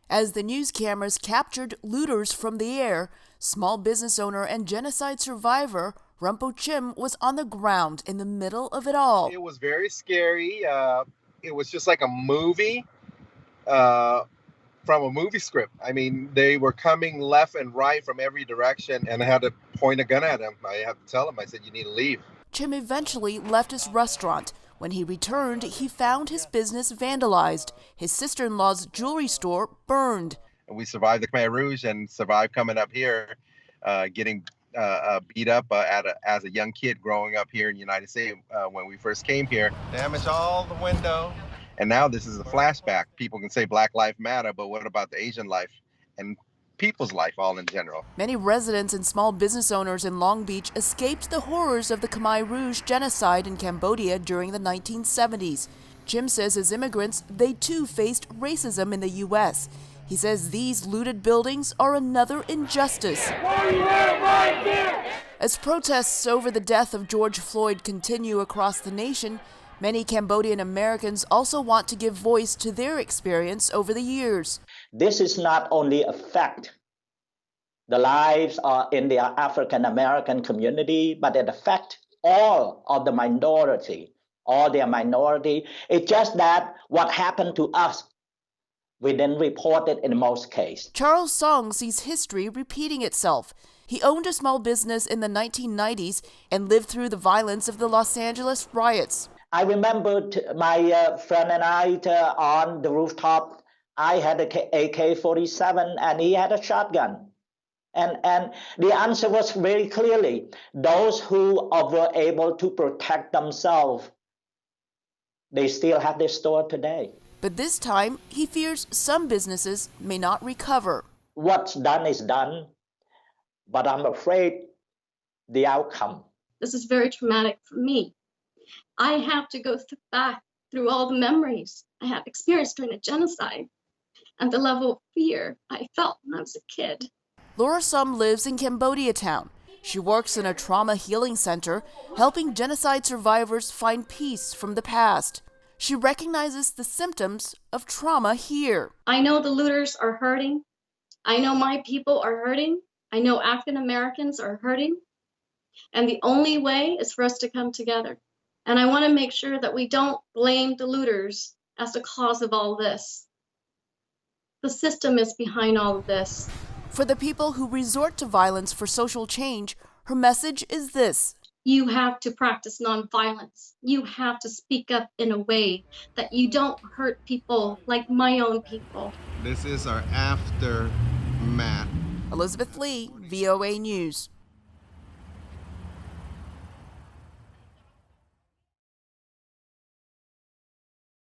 As the news cameras captured looters from the air, small business owner and genocide survivor Rumpo Chim was on the ground in the middle of it all. It was very scary. It was just like a movie from a movie script. I mean, they were coming left and right from every direction, and I had to point a gun at them. I had to tell them, I said, you need to leave. Chim eventually left his restaurant. When he returned, he found his business vandalized, his sister-in-law's jewelry store burned. And we survived the Khmer Rouge and survived coming up here, getting beat up as a young kid growing up here in the United States when we first came here. Damaged all the window. And now this is a flashback. People can say Black Lives Matter, but what about the Asian life and people's life all in general? Many residents and small business owners in Long Beach escaped the horrors of the Khmer Rouge genocide in Cambodia during the 1970s. Chim says as immigrants, they too faced racism in the U.S. He says these looted buildings are another injustice. As protests over the death of George Floyd continue across the nation, many Cambodian Americans also want to give voice to their experience over the years. This is not only affect the lives in the African American community, but it affects all of the minority, all their minority. It's just that what happened to us, we didn't report it in most cases. Charles Song sees history repeating itself. He owned a small business in the 1990s and lived through the violence of the Los Angeles riots. I remember my friend and I on the rooftop. I had an AK-47 and he had a shotgun. And the answer was very clearly, those who were able to protect themselves, they still have their store today. But this time, he fears some businesses may not recover. What's done is done, but I'm afraid the outcome. This is very traumatic for me. I have to go back through all the memories I have experienced during the genocide and the level of fear I felt when I was a kid. Laura Sum lives in Cambodia Town. She works in a trauma healing center, helping genocide survivors find peace from the past. She recognizes the symptoms of trauma here. I know the looters are hurting. I know my people are hurting. I know African Americans are hurting. And the only way is for us to come together. And I want to make sure that we don't blame the looters as the cause of all this. The system is behind all of this. For the people who resort to violence for social change, her message is this. You have to practice nonviolence. You have to speak up in a way that you don't hurt people like my own people. This is our aftermath. Elizabeth Lee, VOA News.